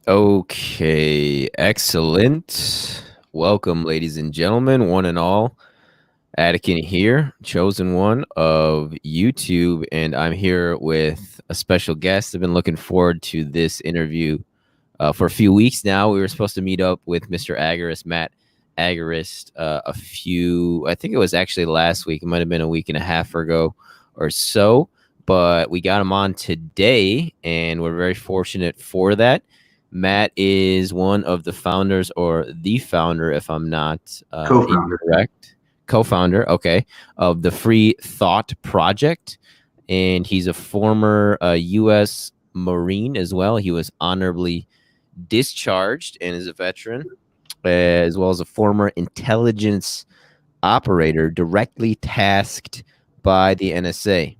Okay, excellent. Welcome, ladies and gentlemen, one and all. Attican here, chosen one of YouTube, and I'm here with a special guest. I've been looking forward to this interview for a few weeks now. We were supposed to meet up with Mr. Agorist, Matt Agorist, I think it was actually last week. It might have been a week and a half ago or so, but we got him on today, and we're very fortunate for that. Matt is one of the founders, or the founder, if I'm not Co-founder. incorrect, co-founder, okay, of the Free Thought Project, and he's a former U.S. Marine as well. He was honorably discharged and is a veteran, as well as a former intelligence operator directly tasked by the NSA.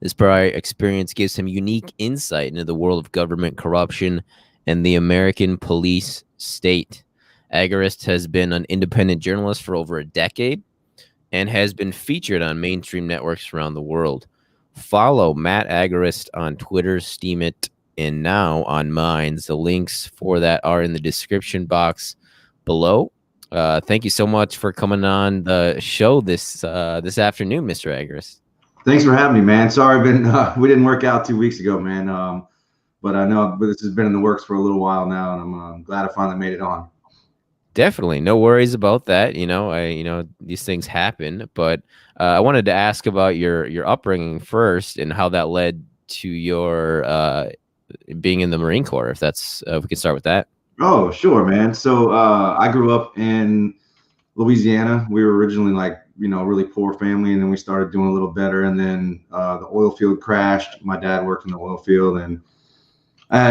This prior experience gives him unique insight into the world of government corruption and the American police state. Agorist has been an independent journalist for over a decade and has been featured on mainstream networks around the world. Follow Matt Agorist on Twitter, Steemit, and now on Minds. The links for that are in the description box below. Thank you so much for coming on the show this afternoon, Mr. Agorist. Thanks for having me, man. Sorry, we didn't work out 2 weeks ago, man. But I know this has been in the works for a little while now, and I'm glad I finally made it on. Definitely, no worries about that. These things happen, but I wanted to ask about your upbringing first and how that led to your being in the Marine Corps. If we can start with that. Oh, sure, man. So I grew up in Louisiana. We were originally a really poor family, and then we started doing a little better. And then the oil field crashed. My dad worked in the oil field, and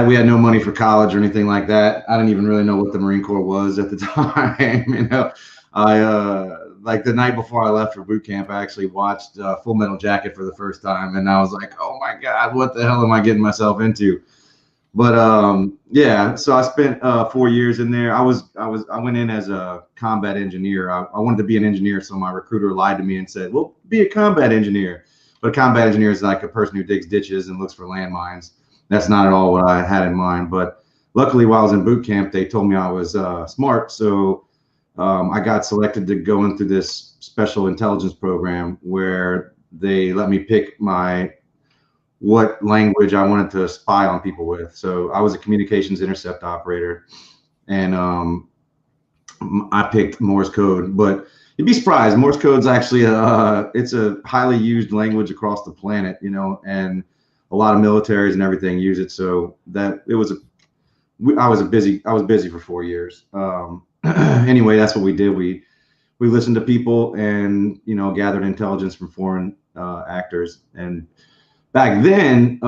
we had no money for college or anything like that. I didn't even really know what the Marine Corps was at the time. I the night before I left for boot camp, I actually watched Full Metal Jacket for the first time, and I was like, "Oh my God, what the hell am I getting myself into?" But yeah, so I spent 4 years in there. I went in as a combat engineer. I wanted to be an engineer, so my recruiter lied to me and said, "Well, be a combat engineer." But a combat engineer is like a person who digs ditches and looks for landmines. That's not at all what I had in mind. But luckily, while I was in boot camp, they told me I was smart, so I got selected to go into this special intelligence program where they let me pick what language I wanted to spy on people with. So I was a communications intercept operator, and I picked Morse code. But you'd be surprised, Morse code's actually it's a highly used language across the planet, and a lot of militaries and everything use it. So that I was busy for 4 years. Anyway, that's what we did. We listened to people and gathered intelligence from foreign actors. And back then,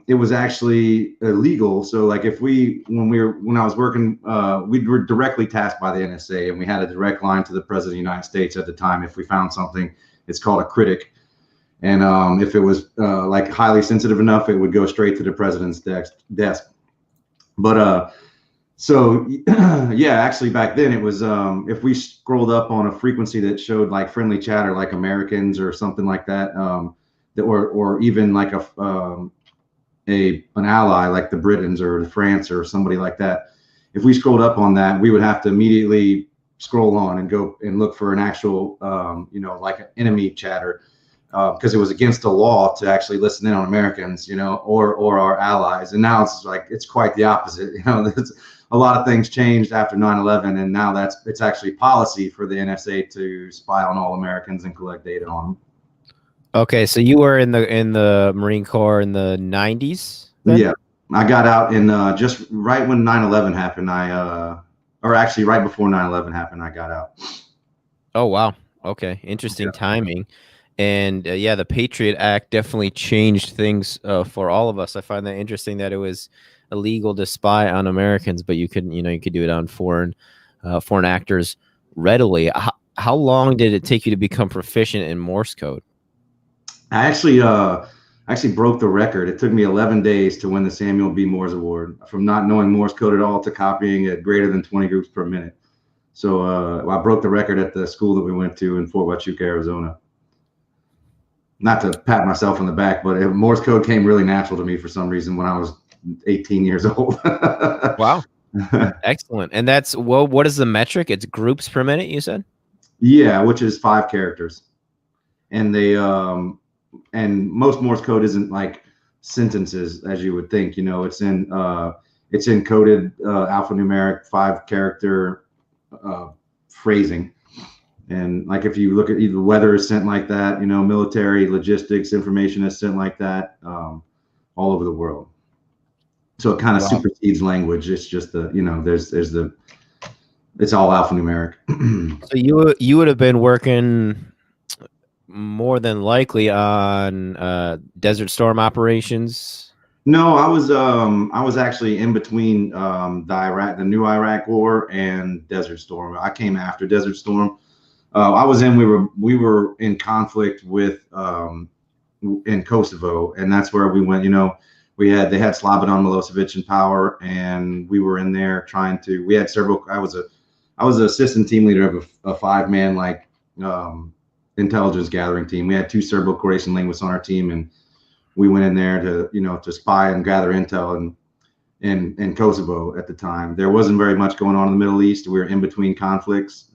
it was actually illegal. So like when I was working, we were directly tasked by the NSA, and we had a direct line to the President of the United States at the time. If we found something, it's called a critic. And if it was highly sensitive enough, it would go straight to the president's desk. But so yeah, actually back then it was if we scrolled up on a frequency that showed like friendly chatter, like Americans or something like that, or even like an ally like the Britons or France or somebody like that. If we scrolled up on that, we would have to immediately scroll on and go and look for an actual like an enemy chatter. Because it was against the law to actually listen in on Americans, or our allies. And now it's quite the opposite. A lot of things changed after 9/11, and now it's actually policy for the NSA to spy on all Americans and collect data on them. Okay, so you were in the Marine Corps in the 90s? Then? Yeah, I got out in just right when 9/11 happened. Or actually right before 9/11 happened, I got out. Oh wow. Okay, interesting timing. And yeah, the Patriot Act definitely changed things for all of us. I find that interesting that it was illegal to spy on Americans, but you could do it on foreign actors readily. How long did it take you to become proficient in Morse code? I actually broke the record. It took me 11 days to win the Samuel B. Morse Award, from not knowing Morse code at all to copying at greater than 20 groups per minute. So I broke the record at the school that we went to in Fort Huachuca, Arizona. Not to pat myself on the back, but Morse code came really natural to me for some reason when I was 18 years old. Wow. Excellent. And that's, well, what is the metric? It's groups per minute, you said? Yeah, which is 5 characters. And they and most Morse code isn't like sentences as you would think. You know, it's encoded alphanumeric 5-character phrasing. And like if you look at the weather is sent like that, you know, military logistics information is sent like that all over the world. So it kind of supersedes language. It's just the, you know, it's all alphanumeric. So you would have been working more than likely on Desert Storm operations. No, I was actually in between the new Iraq War and Desert Storm. I came after Desert Storm. We were in conflict with in Kosovo, and that's where we went. You know, they had Slobodan Milosevic in power, and we were in there trying to. We had several. I was an assistant team leader of a 5-man like intelligence gathering team. We had 2 Serbo-Croatian linguists on our team, and we went in there to spy and gather intel in Kosovo at the time. There wasn't very much going on in the Middle East. We were in between conflicts.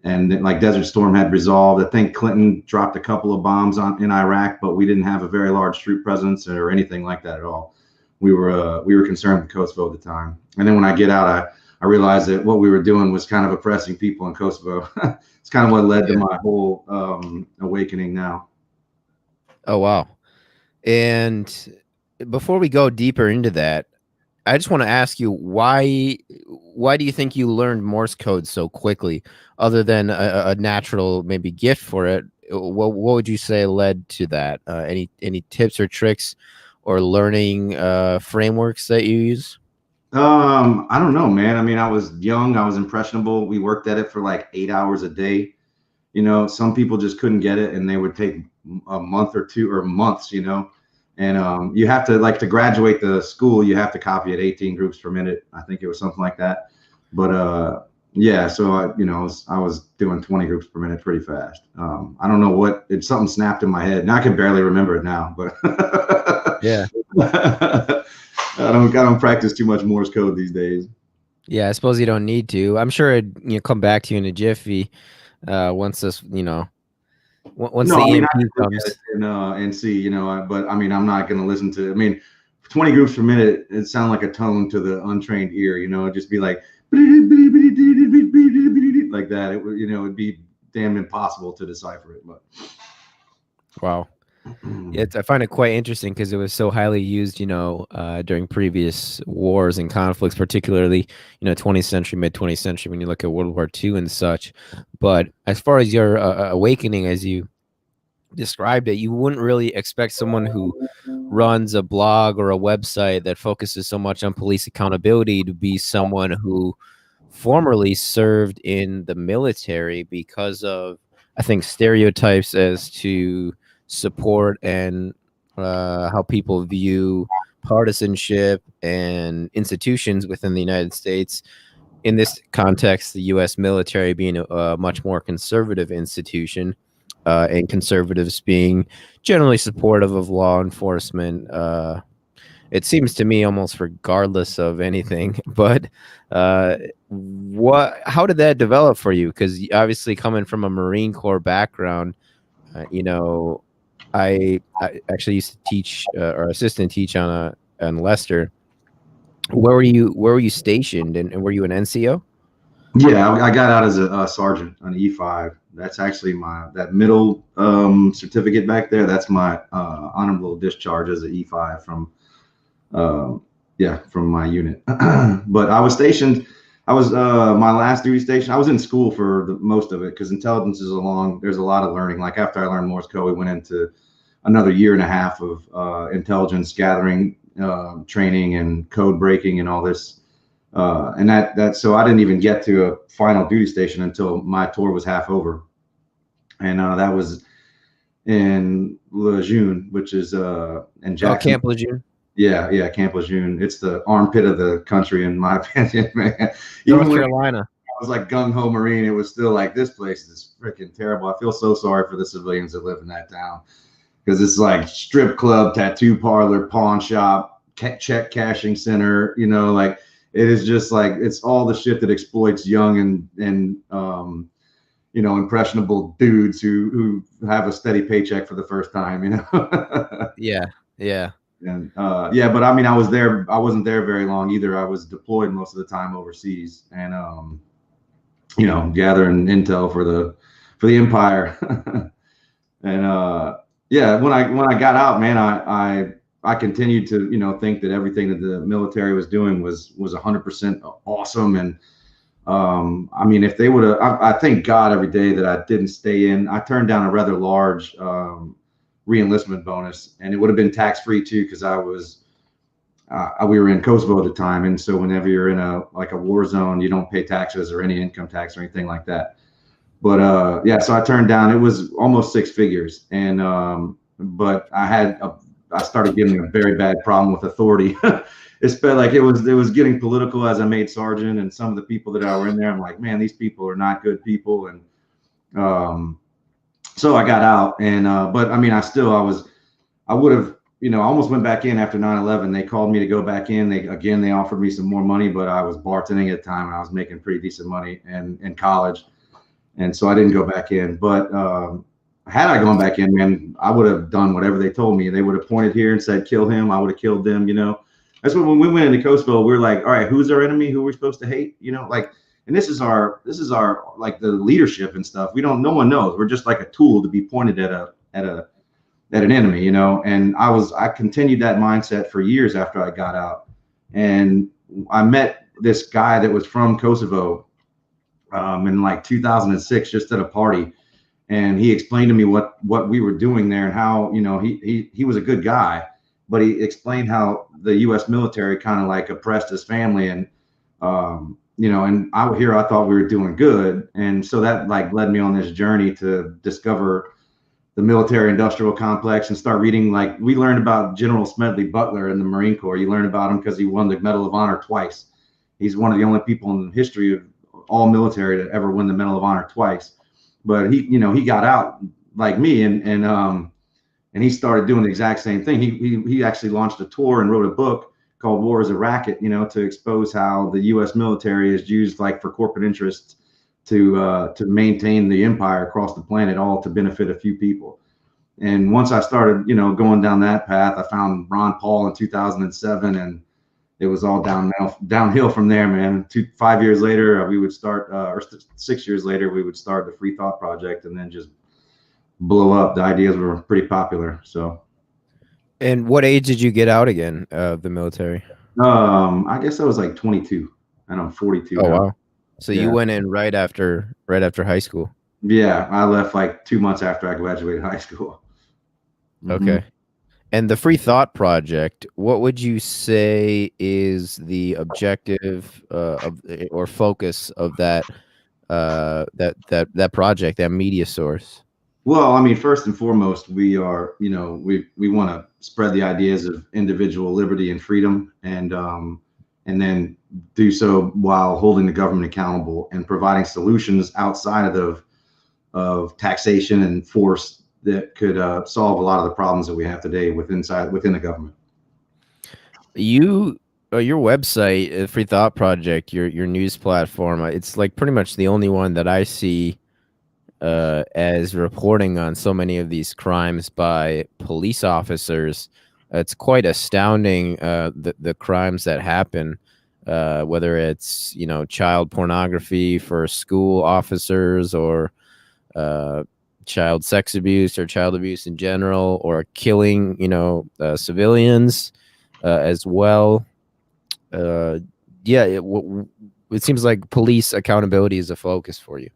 And then, like Desert Storm had resolved. I think Clinton dropped a couple of bombs in Iraq, but we didn't have a very large troop presence or anything like that at all. We were concerned with Kosovo at the time. And then when I get out, I realized that what we were doing was kind of oppressing people in Kosovo. It's kind of what led to my whole awakening now. Oh, wow. And before we go deeper into that, I just want to ask you, why do you think you learned Morse code so quickly, other than a natural maybe gift for it? What would you say led to that? Any tips or tricks or learning frameworks that you use? I don't know, man. I mean, I was young, I was impressionable. We worked at it for like 8 hours a day. You know, some people just couldn't get it, and they would take a month or 2 or months, you know. And you have to, like, to graduate the school, you have to copy at 18 groups per minute. I think it was something like that. But yeah, so I was doing 20 groups per minute pretty fast. I don't know something snapped in my head. Now I can barely remember it now, but yeah. I don't practice too much Morse code these days. Yeah, I suppose you don't need to. I'm sure it'd come back to you in a jiffy once this, once the EMP comes. And see, but I mean, I'm not going to listen to. I mean, 20 groups per minute, it sounds like a tone to the untrained ear. It'd just be like that. It would, it'd be damn impossible to decipher it. But wow. Yeah, I find it quite interesting because it was so highly used, during previous wars and conflicts, particularly, 20th century, mid-20th century, when you look at World War II and such. But as far as your awakening, as you described it, you wouldn't really expect someone who runs a blog or a website that focuses so much on police accountability to be someone who formerly served in the military, because of, I think, stereotypes as to support and how people view partisanship and institutions within the United States. In this context, the U.S. military being a much more conservative institution, and conservatives being generally supportive of law enforcement. It seems to me almost regardless of anything. But how did that develop for you? Because obviously, coming from a Marine Corps background, I actually used to teach or assistant teach on Lester. Where were you stationed, and were you an NCO? Yeah, I got out as a sergeant on E5. That's actually that middle certificate back there. That's my honorable discharge as an E5 from my unit. But I was stationed. I was my last duty station. I was in school for most of it, because intelligence is there's a lot of learning. Like after I learned Morse code, we went into another 1.5 years of intelligence gathering, training, and code breaking, and all this. And so I didn't even get to a final duty station until my tour was half over, and that was in Lejeune, which is in Jackson. Camp Lejeune. Yeah, Camp Lejeune. It's the armpit of the country, in my opinion, man. North Carolina. I was like gung-ho Marine. It was still like, this place is freaking terrible. I feel so sorry for the civilians that live in that town, because it's like strip club, tattoo parlor, pawn shop, check cashing center, like it is just like, it's all the shit that exploits young and impressionable dudes who have a steady paycheck for the first time. Yeah. Yeah. And yeah, but I mean, I wasn't there very long either. I was deployed most of the time overseas, and gathering intel for the empire. And yeah, when I got out, man, I continued to think that everything that the military was doing was 100% awesome. And I mean, if they would have, I thank God every day that I didn't stay in. I turned down a rather large re-enlistment bonus, and it would have been tax free too, because we were in Kosovo at the time, and so whenever you're in a war zone, you don't pay taxes or any income tax or anything like that. But yeah, so I turned down. It was almost six figures, and but I started getting a very bad problem with authority. It's been like it was getting political as I made sergeant, and some of the people that were in there, I'm like, man, these people are not good people. And so I got out, and but I mean, I would have, I almost went back in after 9/11. They called me to go back in. They offered me some more money, but I was bartending at the time, and I was making pretty decent money and in college, and so I didn't go back in. But had I gone back in, man, I would have done whatever they told me. They would have pointed here and said, kill him. I would have killed them. That's when we went into Kosovo, we were like, all right, who's our enemy? Who we're supposed to hate? And this is our like the leadership and stuff. No one knows. We're just like a tool to be pointed at an enemy, And I continued that mindset for years after I got out. And I met this guy that was from Kosovo in like 2006, just at a party. And he explained to me what we were doing there, and how, he was a good guy, but he explained how the U.S. military kind of like oppressed his family. And, and I thought we were doing good. And so that like led me on this journey to discover the military industrial complex and start reading. Like, we learned about General Smedley Butler in the Marine Corps. You learn about him because he won the Medal of Honor twice. He's one of the only people in the history of all military to ever win the Medal of Honor twice. But he got out like me, and he started doing the exact same thing. He actually launched a tour and wrote a book called War is a Racket, to expose how the U.S. military is used like for corporate interests to maintain the empire across the planet, all to benefit a few people. And once I started, going down that path, I found Ron Paul in 2007, and it was all downhill from there, man. 5 years later, we would start, or 6 years later, we would start the Free Thought Project, and then just blow up. The ideas were pretty popular. So. And what age did you get out again of the military? I guess I was like 22, and I'm 42. Oh, now. wow. So you went in right after high school. Yeah, I left like 2 months after I graduated high school. Okay. Mm-hmm. And the Free Thought Project, what would you say is the objective or focus of that project, that media source? Well, I mean, first and foremost, we are, we want to spread the ideas of individual liberty and freedom, and then do so while holding the government accountable and providing solutions outside of taxation and force that could solve a lot of the problems that we have today within the government. Your website, Free Thought Project, your news platform, it's like pretty much the only one that I see as reporting on so many of these crimes by police officers. It's quite astounding, the crimes that happen, whether it's child pornography for school officers, or child sex abuse, or child abuse in general, or killing civilians as well. It seems like police accountability is a focus for you.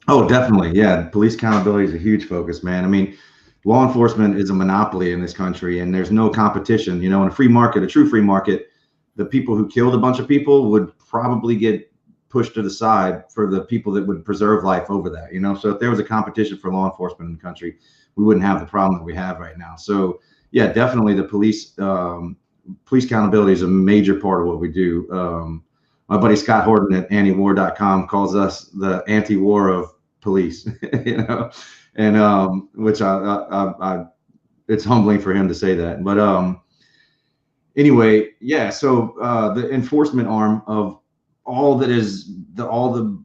Oh, definitely. Yeah. Police accountability is a huge focus, man. I mean, law enforcement is a monopoly in this country, and there's no competition. In a free market, a true free market, the people who killed a bunch of people would probably get pushed to the side for the people that would preserve life over that. So if there was a competition for law enforcement in the country, we wouldn't have the problem that we have right now. So yeah, definitely the police accountability is a major part of what we do. My buddy Scott Horton at antiwar.com calls us the anti-war of police, and which I it's humbling for him to say that. But anyway, yeah. So the enforcement arm of all that is all the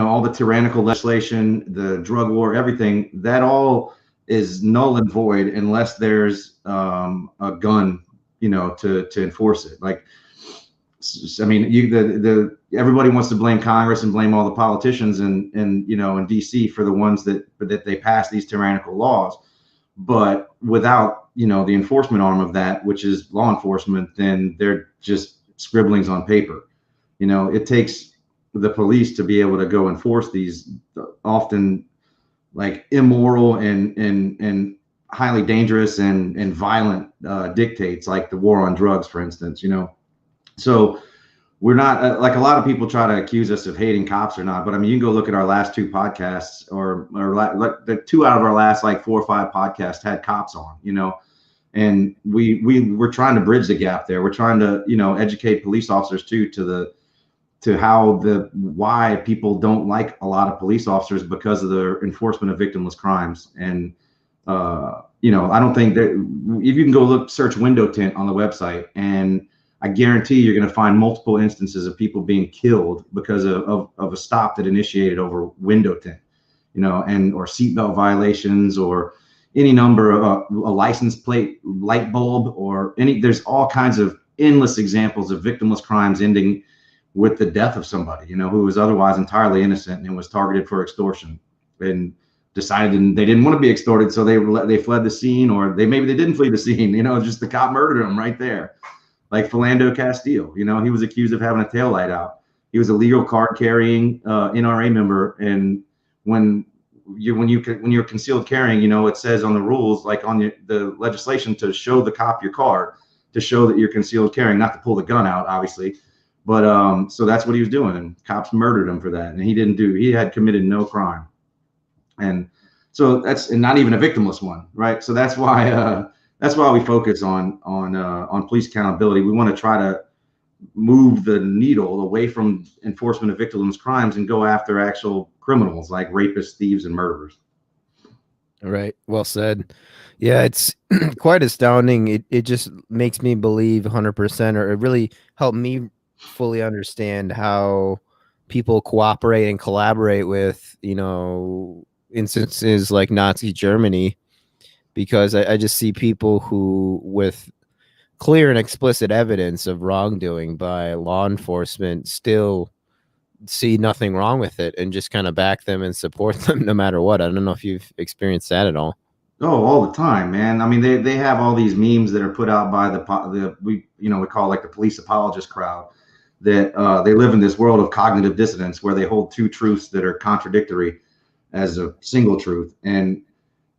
all the tyrannical legislation, the drug war, everything that all is null and void unless there's a gun, to enforce it. Like, I mean, the everybody wants to blame Congress and blame all the politicians and in DC for the ones that they pass these tyrannical laws. But without the enforcement arm of that, which is law enforcement, then they're just scribblings on paper. It takes the police to be able to go enforce these often like immoral and highly dangerous and violent dictates, like the war on drugs, for instance. So we're not like a lot of people try to accuse us of hating cops or not, but I mean, you can go look at our last two podcasts or the two out of our last like 4 or 5 podcasts had cops on, and we're trying to bridge the gap there. We're trying to, educate police officers too, to why people don't like a lot of police officers because of the enforcement of victimless crimes. And I don't think that if you can go search window tint on the website, and I guarantee you're going to find multiple instances of people being killed because of a stop that initiated over window tint, and or seatbelt violations or any number of a license plate, light bulb, or there's all kinds of endless examples of victimless crimes ending with the death of somebody, who was otherwise entirely innocent and was targeted for extortion and decided they didn't want to be extorted. So they fled the scene, or maybe they didn't flee the scene, just the cop murdered them right there. Like Philando Castile, he was accused of having a taillight out. He was a legal card carrying NRA member, and when you're concealed carrying, it says on the rules, like on the legislation, to show the cop your card to show that you're concealed carrying, not to pull the gun out, obviously. But so that's what he was doing, and cops murdered him for that, and he had committed no crime, and so and not even a victimless one, right? So that's why we focus on police accountability. We want to try to move the needle away from enforcement of victimless crimes and go after actual criminals like rapists, thieves, and murderers. All right. Well said. Yeah, it's quite astounding. It just makes me believe 100%, or it really helped me fully understand how people cooperate and collaborate with, instances like Nazi Germany, because I just see people who, with clear and explicit evidence of wrongdoing by law enforcement, still see nothing wrong with it and just kind of back them and support them no matter what. I don't know if you've experienced that at all. Oh, all the time, man. I mean, they have all these memes that are put out by we call like the police apologist crowd, that they live in this world of cognitive dissonance where they hold two truths that are contradictory as a single truth. And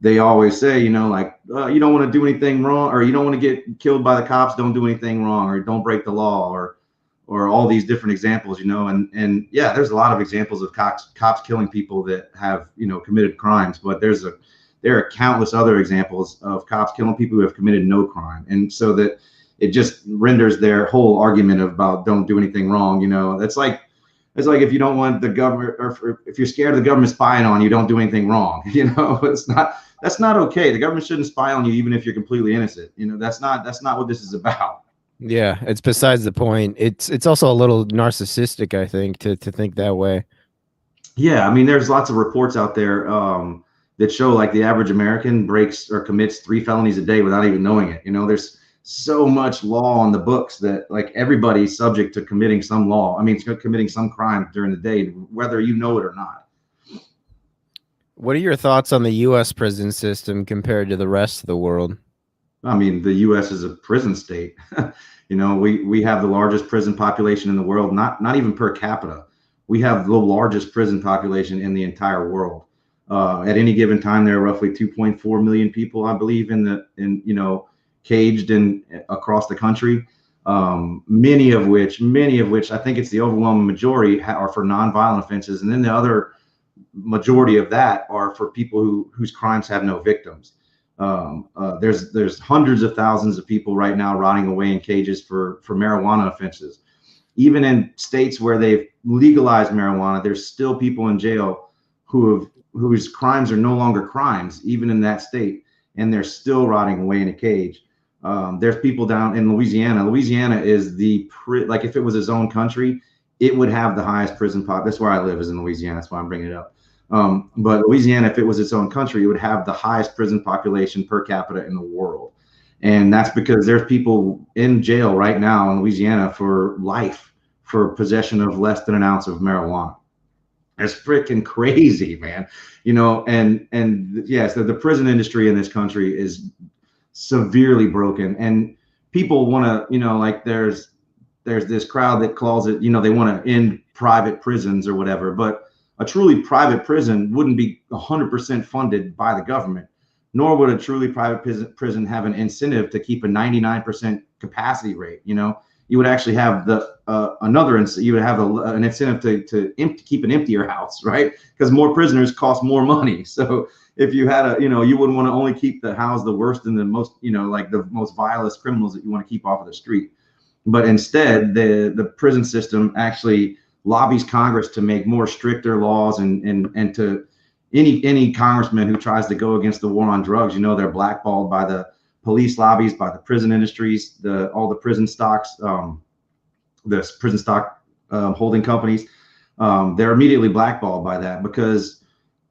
they always say, like, you don't want to do anything wrong, or you don't want to get killed by the cops, don't do anything wrong, or don't break the law, or all these different examples, and yeah, there's a lot of examples of cops killing people that have, committed crimes, but there are countless other examples of cops killing people who have committed no crime. And so that it just renders their whole argument about don't do anything wrong. It's like if you don't want the government, or if you're scared of the government spying on you, don't do anything wrong. That's not okay. The government shouldn't spy on you, even if you're completely innocent. That's not what this is about. Yeah, it's besides the point. It's also a little narcissistic, I think, to think that way. Yeah, I mean, there's lots of reports out there that show like the average American breaks or commits 3 felonies a day without even knowing it. There's so much law on the books that like everybody's subject to committing some committing some crime during the day, whether you know it or not. What are your thoughts on the U.S. prison system compared to the rest of the world? I mean, the U.S. is a prison state. We have the largest prison population in the world, not even per capita. We have the largest prison population in the entire world. At any given time, there are roughly 2.4 million people, I believe, caged across the country. Many of which I think it's the overwhelming majority are for nonviolent offenses, and then the other majority of that are for people whose crimes have no victims. There's hundreds of thousands of people right now rotting away in cages for marijuana offenses. Even in states where they've legalized marijuana, there's still people in jail whose crimes are no longer crimes, even in that state, and they're still rotting away in a cage. There's people down in Louisiana. Louisiana is like if it was its own country, it would have the highest prison pop. That's where I live, is in Louisiana. That's why I'm bringing it up. But Louisiana, if it was its own country, it would have the highest prison population per capita in the world. And that's because there's people in jail right now in Louisiana for life for possession of less than an ounce of marijuana. It's freaking crazy, man. And yes, the prison industry in this country is severely broken. And people want to, like there's this crowd that calls it, they want to end private prisons or whatever. But a truly private prison wouldn't be 100% funded by the government, nor would a truly private prison have an incentive to keep a 99% capacity rate. You would actually have you would have an incentive to keep an emptier house, right? Because more prisoners cost more money. So if you had you wouldn't want to only keep the house the worst and the most, like the most vilest criminals that you want to keep off of the street. But instead, the prison system actually lobbies Congress to make more stricter laws, and to any congressman who tries to go against the war on drugs, they're blackballed by the police lobbies, by the prison industries, all the prison stocks, the prison stock holding companies. They're immediately blackballed by that, because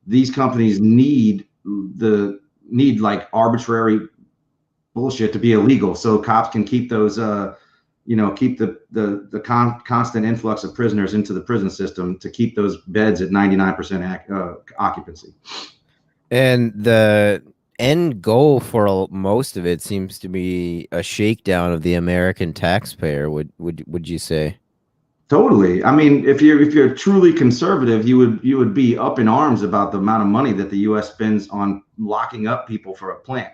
these companies need like arbitrary bullshit to be illegal, so cops can keep those keep the constant influx of prisoners into the prison system to keep those beds at 99% occupancy. And the end goal for most of it seems to be a shakedown of the American taxpayer. Would you say? Totally. I mean, if you're truly conservative, you would be up in arms about the amount of money that the U.S. spends on locking up people for a plant.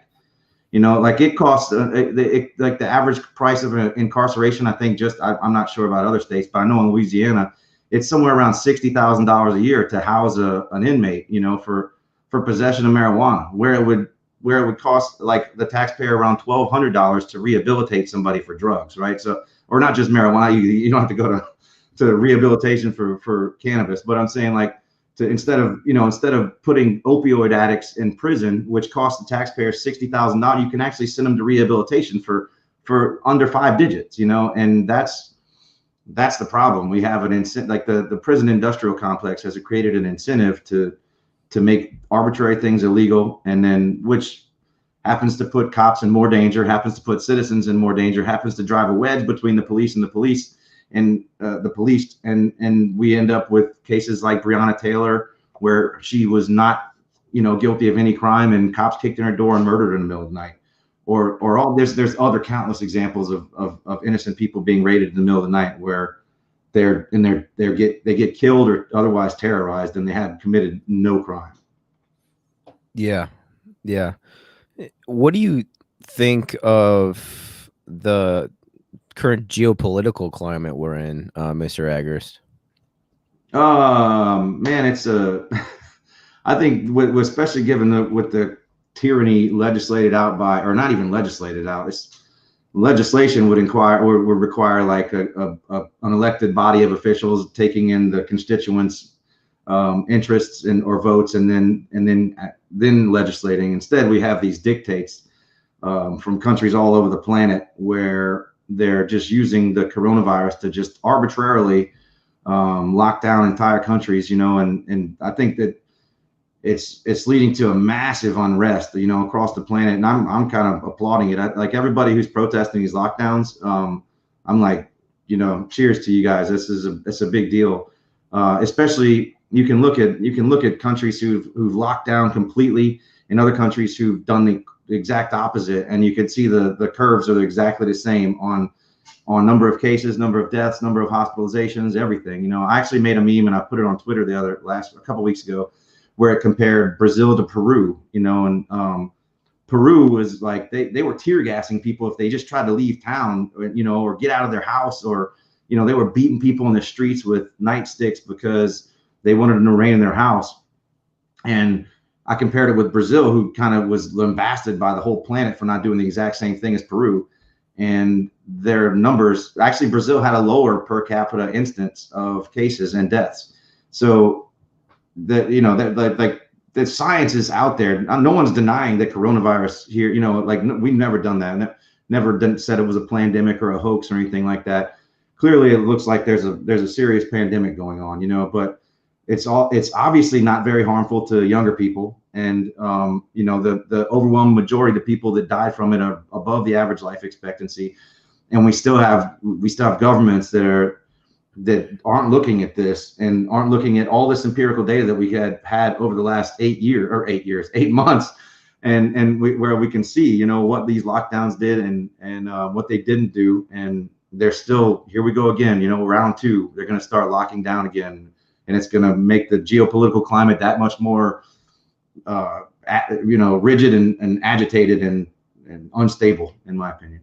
Like it costs like the average price of an incarceration, I think, I'm not sure about other states, but I know in Louisiana, it's somewhere around $60,000 a year to house an inmate, for possession of marijuana, where it would cost like the taxpayer around $1,200 to rehabilitate somebody for drugs, right? So, or not just marijuana, you don't have to go to rehabilitation for cannabis, but I'm saying like, instead of putting opioid addicts in prison, which costs the taxpayer $60,000, you can actually send them to rehabilitation for under 5 digits, and that's the problem. We have an incentive, like the prison industrial complex has created an incentive to make arbitrary things illegal, and then which happens to put cops in more danger, happens to put citizens in more danger, happens to drive a wedge between the police and the police. And we end up with cases like Breonna Taylor, where she was not, guilty of any crime, and cops kicked in her door and murdered her in the middle of the night. Or there's other countless examples of innocent people being raided in the middle of the night, where they get killed or otherwise terrorized, and they had committed no crime. Yeah. What do you think of the current geopolitical climate we're in, Mr. Agorist? Man, it's I think especially given with the tyranny legislated out by, or not even legislated out, it's legislation would require like an elected body of officials taking in the constituents' interests or votes, and then legislating. Instead, we have these dictates from countries all over the planet, where they're just using the coronavirus to just arbitrarily lock down entire countries, and I think that it's leading to a massive unrest, across the planet. And I'm kind of applauding it. Like everybody who's protesting these lockdowns, I'm like, cheers to you guys. It's a big deal. Especially you can look at countries who've locked down completely, and other countries who've done the exact opposite, and you can see the curves are exactly the same on number of cases, number of deaths, number of hospitalizations, everything. I actually made a meme and I put it on Twitter a couple weeks ago, where it compared Brazil to Peru, and Peru was like they were tear gassing people if they just tried to leave town, or get out of their house, or they were beating people in the streets with nightsticks because they wanted them to remain in their house. And I compared it with Brazil, who kind of was lambasted by the whole planet for not doing the exact same thing as Peru. And their numbers, actually, Brazil had a lower per capita instance of cases and deaths. So the science is out there. No one's denying that coronavirus here, we've never done that. never said it was a pandemic or a hoax or anything like that. Clearly, it looks like there's a serious pandemic going on, but it's obviously not very harmful to younger people, and the overwhelming majority of the people that died from it are above the average life expectancy, and we still have governments that aren't looking at this and aren't looking at all this empirical data that we had over the last 8 months, where we can see what these lockdowns did and what they didn't do, and they're still here. We go again, round two. They're going to start locking down again, and it's going to make the geopolitical climate that much more rigid and agitated and unstable, in my opinion.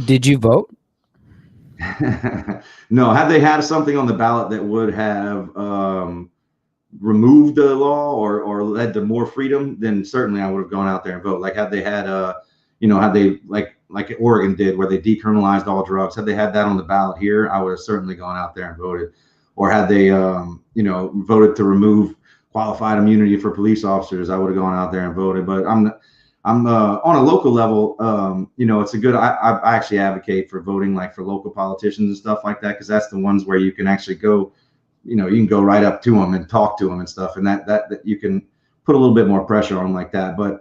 Did you vote? No. Had they had something on the ballot that would have removed the law or led to more freedom, then certainly I would have gone out there and voted. Like had they had had they like Oregon did, where they decriminalized all drugs, had they had that on the ballot here, I would have certainly gone out there and voted. Or had they voted to remove qualified immunity for police officers, I would have gone out there and voted. But I'm on a local level, it's a good, I actually advocate for voting like for local politicians and stuff like that, because that's the ones where you can actually go, you can go right up to them and talk to them and stuff, and that you can put a little bit more pressure on them like that. But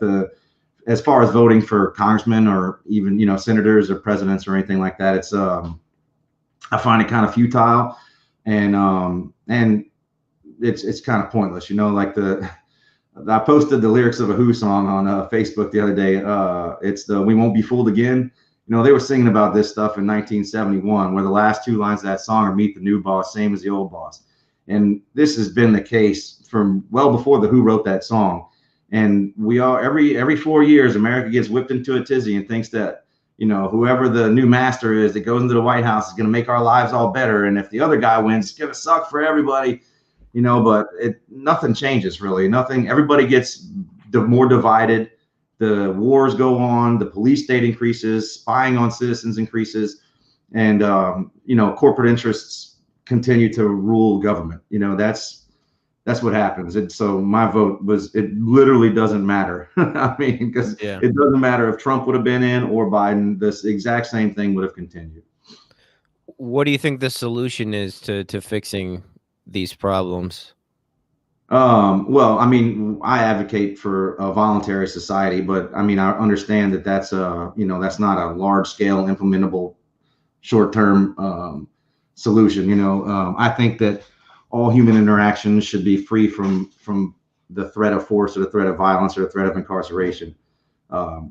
as far as voting for congressmen or even senators or presidents or anything like that, it's I find it kind of futile, and it's kind of pointless. Like I posted the lyrics of a Who song on Facebook the other day. It's the "We Won't Be Fooled Again." They were singing about this stuff in 1971, where the last two lines of that song are "Meet the new boss, same as the old boss." And this has been the case from well before the Who wrote that song. And we are every 4 years, America gets whipped into a tizzy and thinks that whoever the new master is that goes into the White House is going to make our lives all better. And if the other guy wins, it's going to suck for everybody. But nothing changes really. Nothing. Everybody gets more divided. The wars go on. The police state increases. Spying on citizens increases, and corporate interests continue to rule government. That's what happens. And so my vote was, it literally doesn't matter. I mean, because it doesn't matter if Trump would have been in or Biden. This exact same thing would have continued. What do you think the solution is to fixing these problems? Well, I mean, I advocate for a voluntary society, but I mean, I understand that that's that's not a large scale implementable short-term solution. I think that all human interactions should be free from the threat of force or the threat of violence or the threat of incarceration,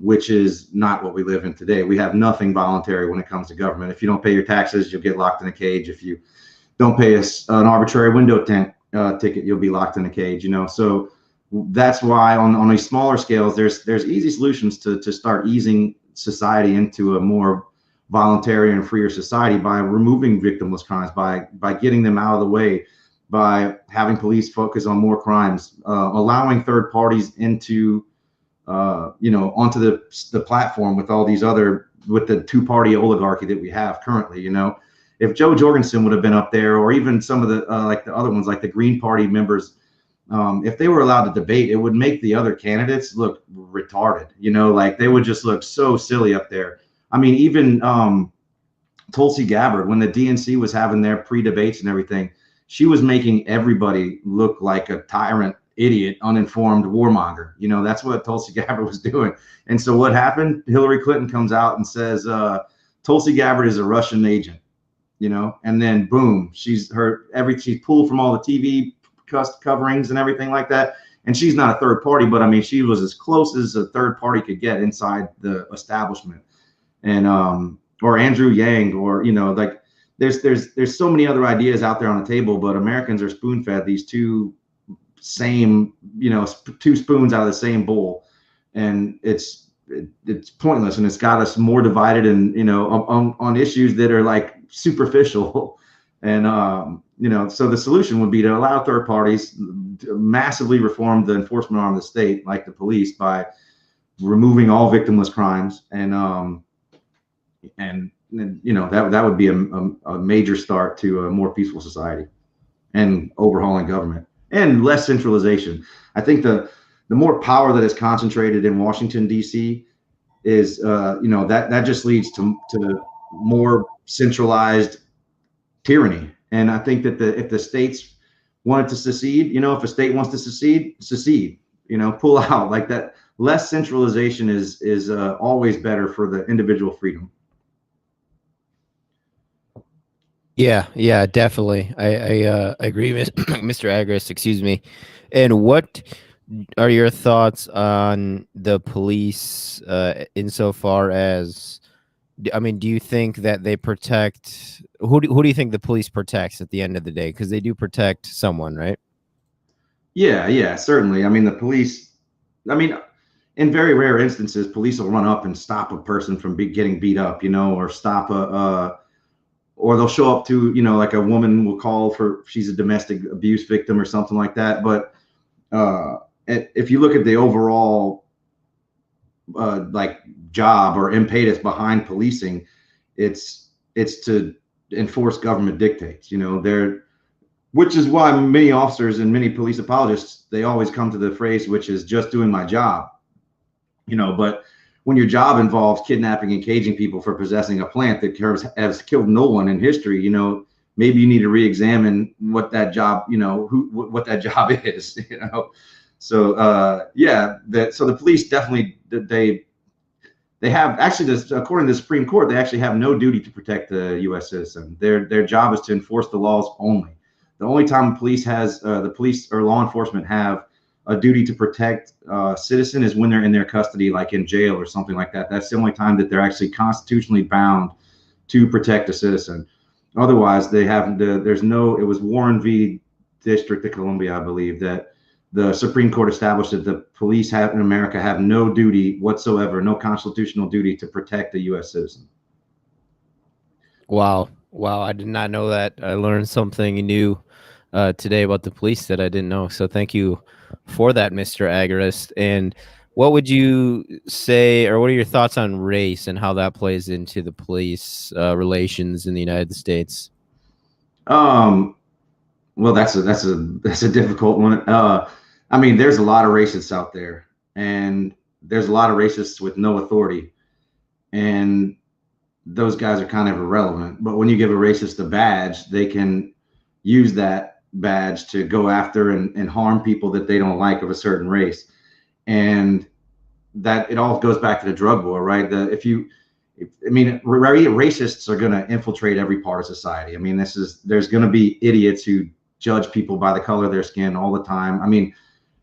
which is not what we live in today. We have nothing voluntary when it comes to government. If you don't pay your taxes, you'll get locked in a cage. If you don't pay us an arbitrary window ticket, you'll be locked in a cage. So that's why on these smaller scales, there's easy solutions to start easing society into a more voluntary and freer society by removing victimless crimes, by getting them out of the way, by having police focus on more crimes, allowing third parties into onto the platform with all these with the two-party oligarchy that we have currently. If Joe Jorgensen would have been up there, or even some of the like the other ones, like the Green Party members, if they were allowed to debate, it would make the other candidates look retarded. Like they would just look so silly up there. I mean, even Tulsi Gabbard, when the DNC was having their pre-debates and everything, she was making everybody look like a tyrant, idiot, uninformed warmonger. That's what Tulsi Gabbard was doing. And so what happened? Hillary Clinton comes out and says, Tulsi Gabbard is a Russian agent. And then boom, she's pulled from all the TV coverings and everything like that. And she's not a third party, but I mean, she was as close as a third party could get inside the establishment. And or Andrew Yang, or like there's so many other ideas out there on the table, but Americans are spoon fed these two spoons out of the same bowl, and it's pointless, and it's got us more divided and on issues that are like superficial. And so the solution would be to allow third parties to massively reform the enforcement arm of the state, like the police, by removing all victimless crimes, and that would be a major start to a more peaceful society and overhauling government and less centralization. I think the more power that is concentrated in Washington, D.C., is that just leads to more centralized tyranny. And I think that if the states wanted to secede, if a state wants to secede, pull out like that. Less centralization is always better for the individual freedom. Yeah, definitely. I agree, Mr. Agorist, excuse me. And what are your thoughts on the police insofar as, I mean, do you think that they protect who do you think the police protects at the end of the day? Because they do protect someone, right? Yeah, certainly. I mean, the police. I mean, in very rare instances, police will run up and stop a person from getting beat up, or stop or they'll show up to, like a woman will call for she's a domestic abuse victim or something like that. But uh, if you look at the overall like job or impetus behind policing, it's to enforce government dictates. Which is why many officers and many police apologists, they always come to the phrase, which is just doing my job. But when your job involves kidnapping and caging people for possessing a plant that has killed no one in history, maybe you need to re-examine what that job, what that job is. So so the police definitely, they have actually, according to the Supreme Court, they actually have no duty to protect the U.S. citizen. Their job is to enforce the laws only. The only time the police or law enforcement have a duty to protect citizen is when they're in their custody, like in jail or something like that. That's the only time that they're actually constitutionally bound to protect a citizen. Otherwise, they have there's no. It was Warren v. District of Columbia, I believe, that the Supreme Court established that the police in America have no duty whatsoever, no constitutional duty to protect a U.S. citizen. Wow. I did not know that. I learned something new today about the police that I didn't know. So thank you for that, Mr. Agorist. And what would you say, or what are your thoughts on race and how that plays into the police relations in the United States? Well, that's a difficult one. I mean, there's a lot of racists out there, and there's a lot of racists with no authority, and those guys are kind of irrelevant. But when you give a racist a badge, they can use that badge to go after and harm people that they don't like of a certain race. And that it all goes back to the drug war, right? Racists are going to infiltrate every part of society. I mean, there's going to be idiots who judge people by the color of their skin all the time. I mean,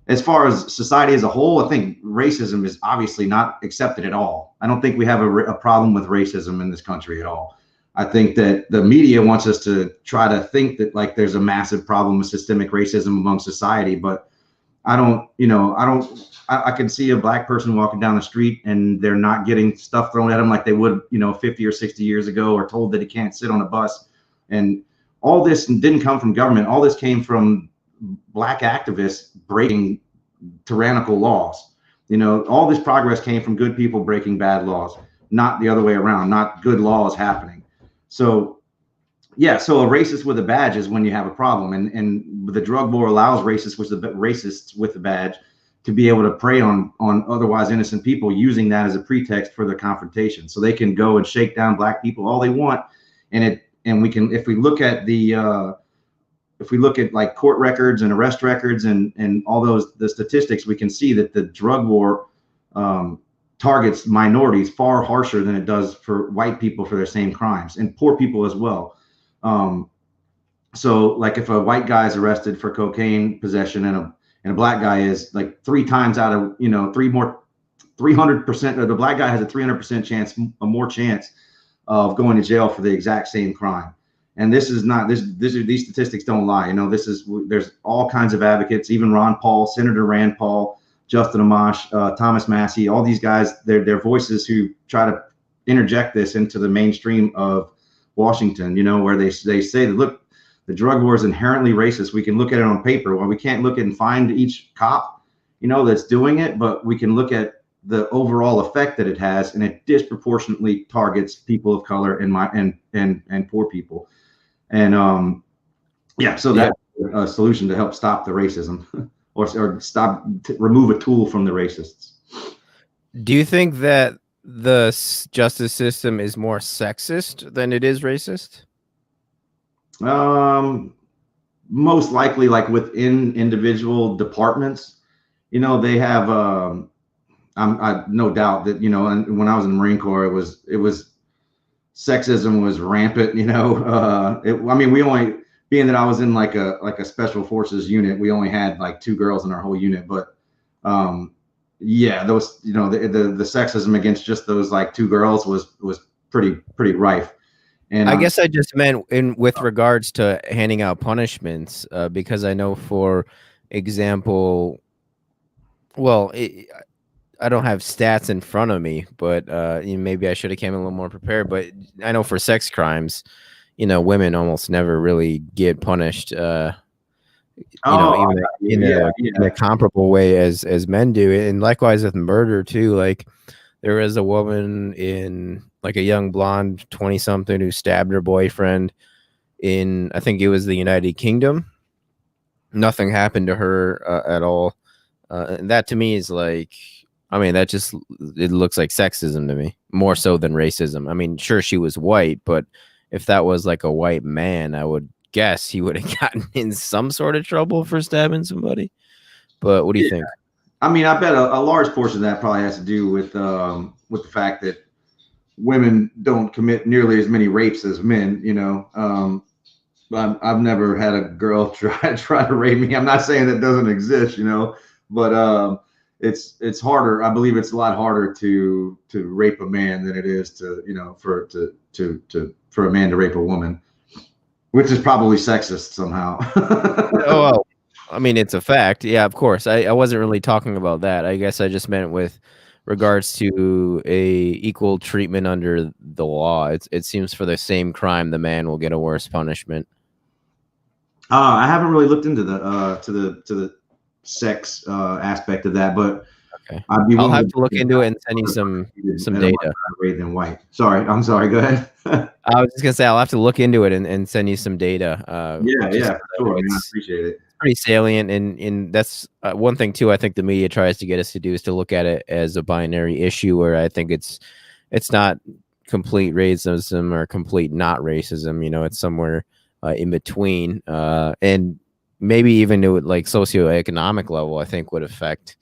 as far as society as a whole, I think racism is obviously not accepted at all. I don't think we have a problem with racism in this country at all. I think that the media wants us to try to think that like there's a massive problem with systemic racism among society, but I can see a black person walking down the street and they're not getting stuff thrown at them like they would, 50 or 60 years ago, or told that he can't sit on a bus. And all this didn't come from government. All this came from black activists breaking tyrannical laws. All this progress came from good people breaking bad laws, not the other way around, not good laws happening. So a racist with a badge is when you have a problem, and the drug war allows racists with the badge to be able to prey on otherwise innocent people, using that as a pretext for the confrontation. So they can go and shake down black people all they want, and we can, if we look at like court records and arrest records and all the statistics, we can see that the drug war targets minorities far harsher than it does for white people for their same crimes, and poor people as well. So like if a white guy is arrested for cocaine possession and a black guy is, like 3 times out of 300%, the black guy has a 300% chance, a more chance of going to jail for the exact same crime. And these statistics don't lie. There's all kinds of advocates, even Senator Rand Paul, Justin Amash, Thomas Massey, all these guys, they're voices who try to interject this into the mainstream of Washington, where they say that, look, the drug war is inherently racist. We can look at it on paper. Well, we can't look at and find each cop, that's doing it, but we can look at the overall effect that it has, and it disproportionately targets people of color and poor people. And that's a solution to help stop the racism or remove a tool from the racists. Do you think that the justice system is more sexist than it is racist? Um, Most likely, like within individual departments, they have. I no doubt that and when I was in the Marine Corps, it was sexism was rampant. I mean, we only being that I was in like a special forces unit, we only had like two girls in our whole unit, but um, yeah, those the sexism against just those like two girls was pretty rife, and I guess I just meant in with regards to handing out punishments, because I know, for example, well, I don't have stats in front of me, but maybe I should have came a little more prepared. But I know for sex crimes, women almost never really get punished. oh Even in yeah, a comparable way as men do, and likewise with murder too. Like, there was a woman in, like, a young blonde 20 something who stabbed her boyfriend in, I think it was the United Kingdom. Nothing happened to her at all. And that to me is like, I mean, it looks like sexism to me, more so than racism. I mean, sure, she was white, but if that was like a white man, I would guess he would have gotten in some sort of trouble for stabbing somebody. But what do you yeah. think? I mean, I bet a large portion of that probably has to do with the fact that women don't commit nearly as many rapes as men. I've never had a girl try to rape me. I'm not saying that doesn't exist, but it's harder. I believe it's a lot harder to rape a man than it is to for a man to rape a woman, which is probably sexist somehow. Oh, well, I mean, it's a fact. Yeah, of course. I wasn't really talking about that. I guess I just meant with regards to a equal treatment under the law. It seems for the same crime, the man will get a worse punishment. I haven't really looked into the sex aspect of that, but Okay. I'd be I'll have willing to look to into it and send you some data. rate than white. Sorry, I'm sorry. Go ahead. I was just gonna say I'll have to look into it and send you some data. Yeah, Just yeah, so sure, man. I it's appreciate it. pretty salient, and that's one thing too. I think the media tries to get us to do is to look at it as a binary issue, where I think it's not complete racism or complete not racism. It's somewhere in between, and maybe even to like socioeconomic level, I think would affect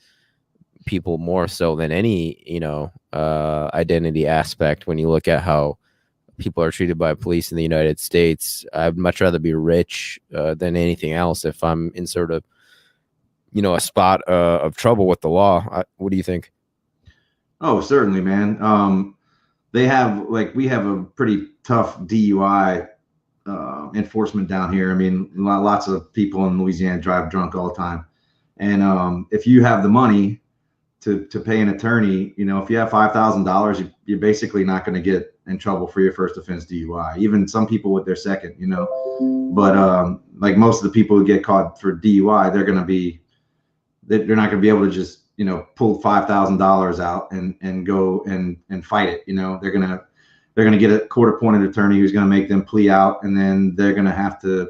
people more so than any identity aspect. When you look at how people are treated by police in the United States, I'd much rather be rich than anything else if I'm in sort of a spot of trouble with the law. What do you think? Oh, certainly, man. We have a pretty tough DUI enforcement down here. I mean, lots of people in Louisiana drive drunk all the time, and if you have the money to pay an attorney, if you have $5,000, you're basically not going to get in trouble for your first offense DUI. Even some people with their second, But like most of the people who get caught for DUI, they're not going to be able to just pull $5,000 out and go and fight it. They're gonna get a court appointed attorney who's going to make them plea out, and then they're going to have to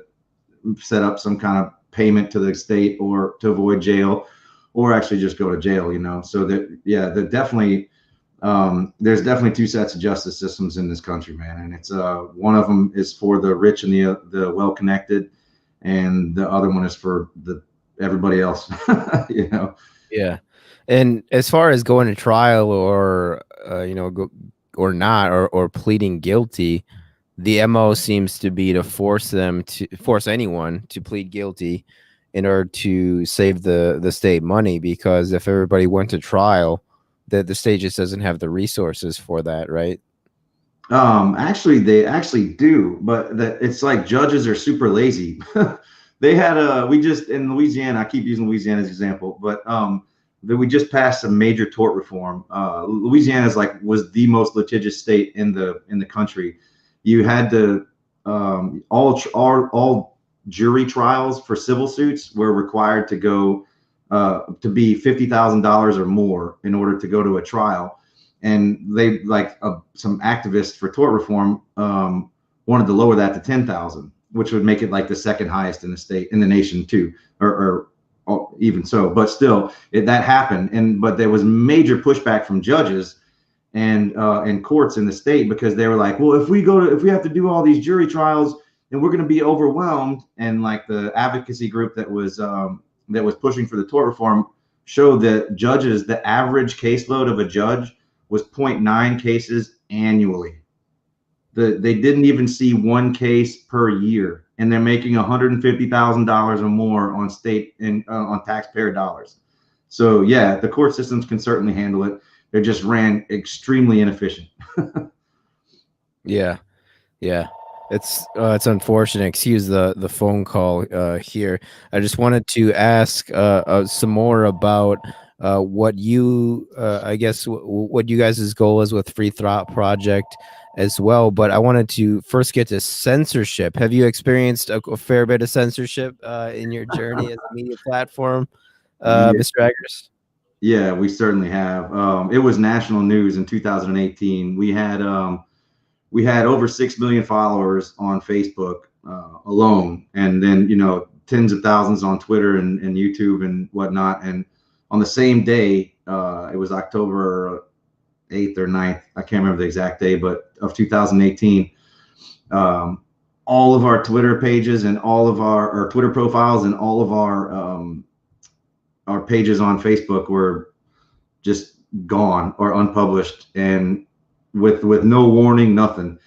set up some kind of payment to the state or to avoid jail, or actually just go to jail. So that there's definitely two sets of justice systems in this country, man, and it's one of them is for the rich and the well connected, and the other one is for everybody else. Yeah, and as far as going to trial or or not, or pleading guilty, the MO seems to be to force anyone to plead guilty in order to save the state money, because if everybody went to trial, the state just doesn't have the resources for that, right? Actually, they actually do, but it's like judges are super lazy. They had we just in Louisiana. I keep using Louisiana as an example, but that we just passed some major tort reform. Louisiana was the most litigious state in the country. You had to all jury trials for civil suits were required to go to be $50,000 or more in order to go to a trial. And they some activists for tort reform wanted to lower that to 10,000, which would make it like the second highest in the nation too, or even so. But still, that happened, but there was major pushback from judges, and courts in the state, because they were like, well, if we have to do all these jury trials, then we're going to be overwhelmed. And like the advocacy group that was pushing for the tort reform showed that judges, the average caseload of a judge was 0.9 cases annually. They didn't even see one case per year, and they're making $150,000 or more on state and on taxpayer dollars. So yeah, the court systems can certainly handle it. They just ran extremely inefficient. Yeah. Yeah. It's unfortunate. Excuse the phone call here. I just wanted to ask some more about what you I guess what you guys' goal is with Free Thought Project as well. But I wanted to first get to censorship. Have you experienced a fair bit of censorship in your journey as a media platform, Yeah, Mr. Agorist? yeah, we certainly have. It was national news in 2018. We had over 6 million followers on Facebook alone, and then tens of thousands on Twitter and YouTube and whatnot. And on the same day, it was October 8th or 9th, I can't remember the exact day, but of 2018, all of our Twitter pages and all of our Twitter profiles and all of our pages on Facebook were just gone or unpublished, and with no warning, nothing.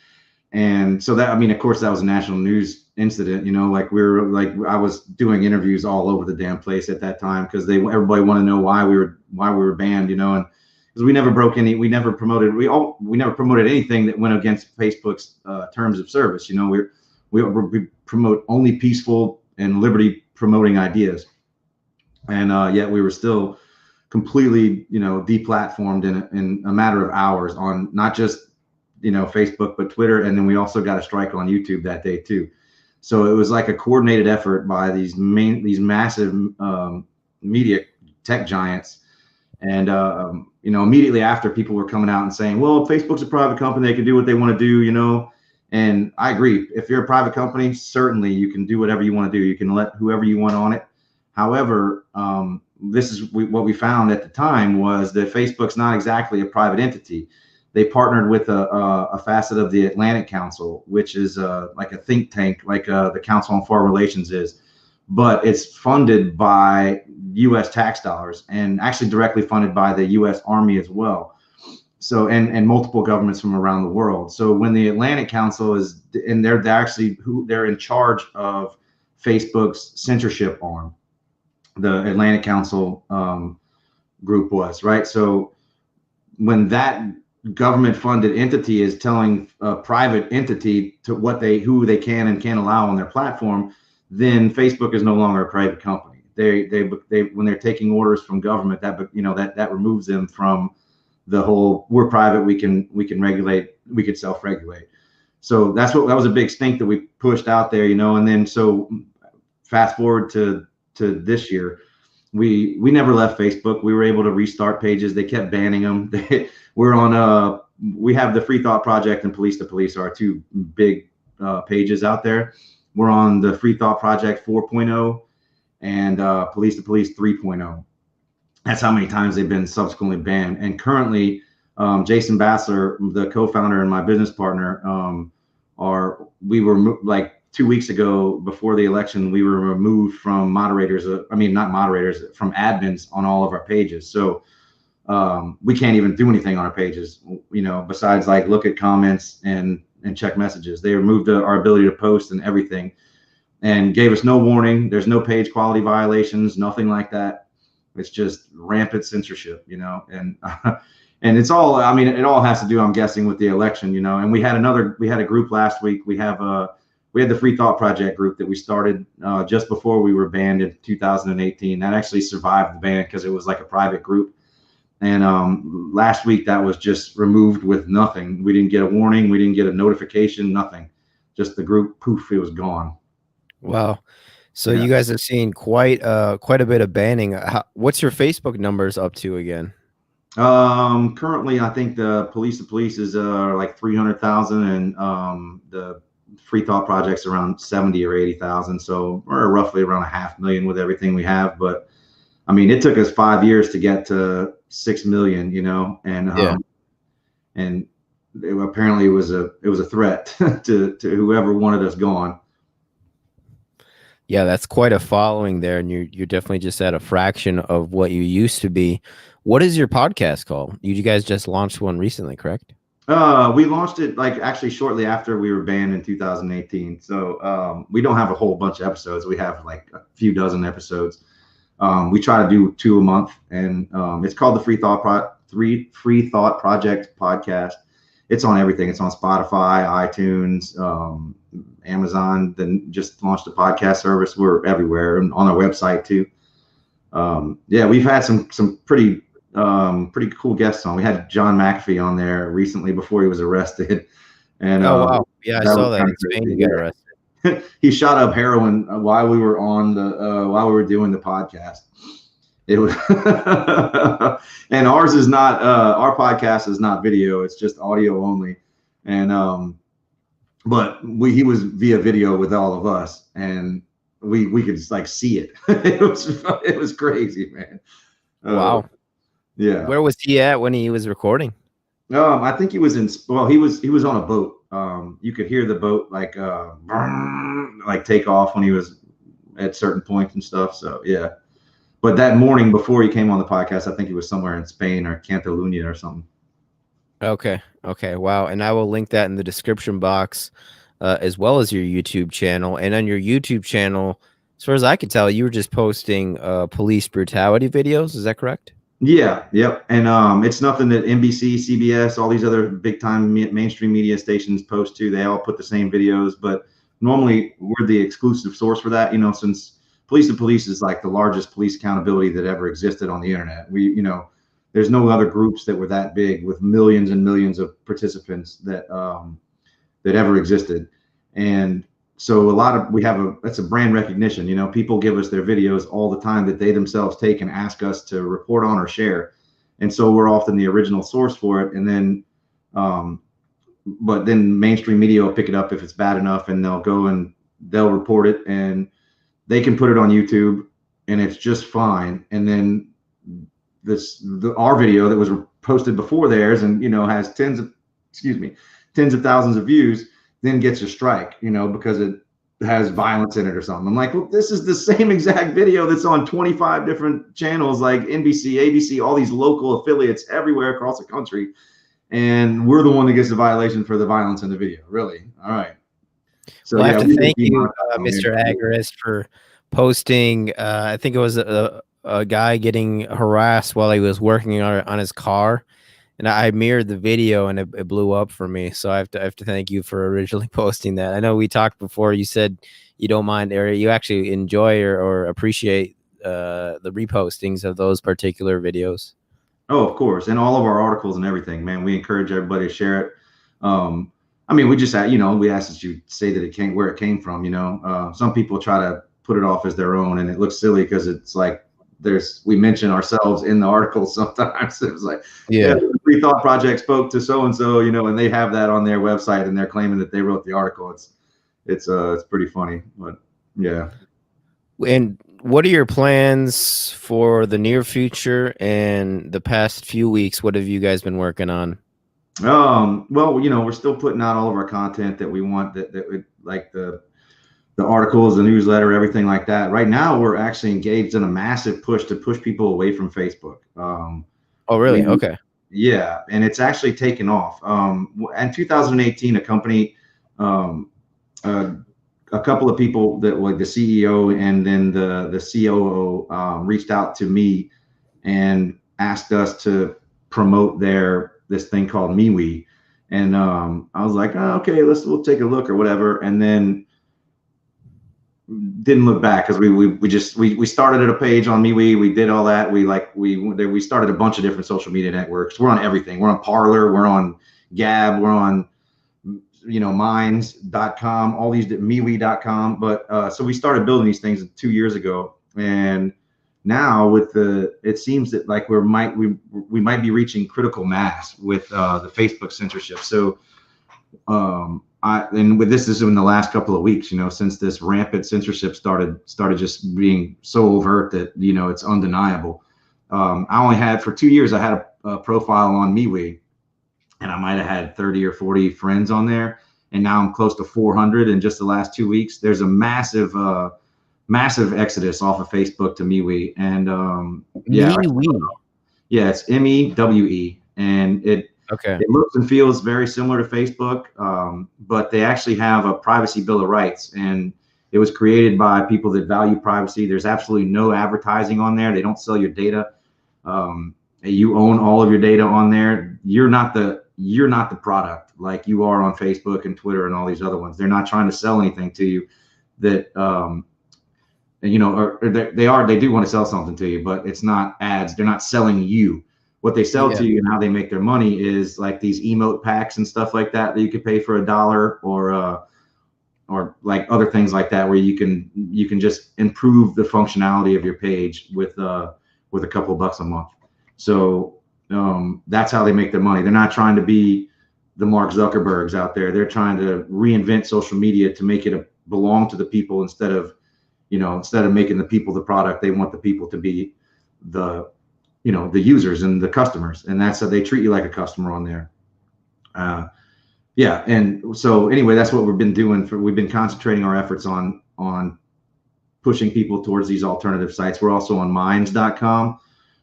And so that, I mean, of course, that was a national news incident. Like I was doing interviews all over the damn place at that time, because everybody wanted to know why we were banned. And because we never promoted anything that went against Facebook's terms of service. We promote only peaceful and liberty promoting ideas, and yet we were still completely deplatformed in a matter of hours on not just Facebook but Twitter, and then we also got a strike on YouTube that day too. So it was like a coordinated effort by these massive media tech giants. And immediately after, people were coming out and saying, well, Facebook's a private company, they can do what they want to do. And I agree. If you're a private company, certainly you can do whatever you want to do. You can let whoever you want on it. However, what we found at the time was that Facebook's not exactly a private entity. They partnered with a facet of the Atlantic Council, which is like a think tank, like the Council on Foreign Relations is, but it's funded by U.S. tax dollars, and actually directly funded by the U.S. Army as well. So and multiple governments from around the world. So when the Atlantic Council is, and they're in charge of Facebook's censorship arm, the Atlantic Council group was, right? So when that government-funded entity is telling a private entity to who they can and can't allow on their platform, then Facebook is no longer a private company. They when they're taking orders from government, that removes them from the whole we're private, we can regulate, we could self-regulate. So that was a big stink that we pushed out there, and then so fast forward to this year, we never left Facebook. We were able to restart pages. They kept banning them. We have the Free Thought Project and Police to Police are our two big pages out there. We're on the Free Thought Project 4.0 and Police to Police 3.0. That's how many times they've been subsequently banned. And currently, Jason Bassler, the co-founder and my business partner, we were like 2 weeks ago before the election, we were removed from moderators. Not moderators, from admins on all of our pages. So we can't even do anything on our pages, besides like look at comments and check messages. They removed our ability to post and everything, and gave us no warning. There's no page quality violations, nothing like that. It's just rampant censorship, and and it's all, it all has to do, I'm guessing, with the election, and we had a group last week. We had the Free Thought Project group that we started just before we were banned in 2018. That actually survived the ban because it was like a private group. And last week that was just removed with nothing. We didn't get a warning. We didn't get a notification, nothing. Just the group, poof, it was gone. Wow. So you guys have seen quite a bit of banning. What's your Facebook numbers up to again? Currently, I think the Police to Police is like 300,000, and the Free Thought Project's around 70 or 80,000. So we're roughly around 500,000 with everything we have. But it took us 5 years to get to 6 million, and and apparently it was a threat to whoever wanted us gone. Yeah, that's quite a following there, and you're definitely just at a fraction of what you used to be. What is your podcast called? You guys just launched one recently, correct? We launched it like actually shortly after we were banned in 2018. So we don't have a whole bunch of episodes. We have like a few dozen episodes. We try to do 2 a month, and it's called the Free Thought Project podcast. It's on everything. It's on Spotify, iTunes, Amazon. Then just launched a podcast service. We're everywhere, and on our website too. Yeah, we've had some pretty cool guests on. We had John McAfee on there recently before he was arrested. And oh wow, yeah, I saw that in Spain. You got arrested. He shot up heroin while we were doing the podcast. It was, and ours is not our podcast is not video; it's just audio only. And but he was via video with all of us, and we could just like see it. It was crazy, man. Wow. Yeah. Where was he at when he was recording? I think he was he was on a boat. You could hear the boat like take off when he was at certain points and stuff. So yeah. But that morning before he came on the podcast, I think he was somewhere in Spain or Catalonia or something. Okay. Wow. And I will link that in the description box, as well as your YouTube channel. And on your YouTube channel, as far as I can tell, you were just posting police brutality videos. Is that correct? Yeah. Yep. And it's nothing that NBC, CBS, all these other big time mainstream media stations post to. They all put the same videos, but normally we're the exclusive source for that. Since Police to Police is like the largest police accountability that ever existed on the internet. There's no other groups that were that big with millions and millions of participants that ever existed. And so that's a brand recognition. People give us their videos all the time that they themselves take and ask us to report on or share. And so we're often the original source for it. And then, but then mainstream media will pick it up if it's bad enough, and they'll go and they'll report it, and they can put it on YouTube and it's just fine. And then our video that was posted before theirs and, has tens of thousands of views, then gets a strike, because it has violence in it or something. I'm like, well, this is the same exact video that's on 25 different channels, like NBC, ABC, all these local affiliates everywhere across the country. And we're the one that gets the violation for the violence in the video. Really? All right. So I have to thank you, Mr. Agorist, for posting. I think it was a guy getting harassed while he was working on his car, and I mirrored the video, and it blew up for me. So I have to thank you for originally posting that. I know we talked before. You said you don't mind, or you actually enjoy or appreciate the repostings of those particular videos. Oh, of course, and all of our articles and everything, man. We encourage everybody to share it. We just we ask that you say that where it came from. Some people try to put it off as their own, and it looks silly because it's like we mention ourselves in the article sometimes. It was like, the Free Thought Project spoke to so and so, and they have that on their website, and they're claiming that they wrote the article. It's pretty funny, but yeah. And what are your plans for the near future and the past few weeks? What have you guys been working on? Well, we're still putting out all of our content that we want, that like the articles, the newsletter, everything like that. Right now, we're actually engaged in a massive push to push people away from Facebook. Oh, really? Okay. Yeah, and it's actually taken off. In 2018, a company, a couple of people that like the CEO and then the COO reached out to me and asked us to promote this thing called MeWe. And I was like, oh, okay, we'll take a look or whatever. And then didn't look back because we started at a page on MeWe. We did all that. We started a bunch of different social media networks. We're on everything. We're on Parler. We're on Gab. We're on minds.com, all these MeWe.com. But so we started building these things 2 years ago, and now it seems that like we might be reaching critical mass with the Facebook censorship. So this is in the last couple of weeks, since this rampant censorship started just being so overt that it's undeniable. For 2 years I had a profile on MeWe, and I might have had 30 or 40 friends on there. And now I'm close to 400 in just the last 2 weeks. There's a massive exodus off of Facebook to MeWe. And yeah, MeWe. yeah, it's MEWE. And Okay. it looks and feels very similar to Facebook, but they actually have a privacy bill of rights. And it was created by people that value privacy. There's absolutely no advertising on there. They don't sell your data. You own all of your data on there. You're not the product like you are on Facebook and Twitter and all these other ones. They're not trying to sell anything to you that or they do want to sell something to you, but it's not ads. They're not selling you. What they sell to you and how they make their money is like these emote packs and stuff like that you could pay for $1 or like other things like that where you can just improve the functionality of your page with a couple of bucks a month. So that's how they make their money. They're not trying to be the Mark Zuckerbergs out there. They're trying to reinvent social media to make it belong to the people instead of making the people the product. They want the people to be the users and the customers, and that's how they treat you like a customer on there. Yeah, and so anyway, that's what we've been doing. We've been concentrating our efforts on pushing people towards these alternative sites. We're also on Minds.com,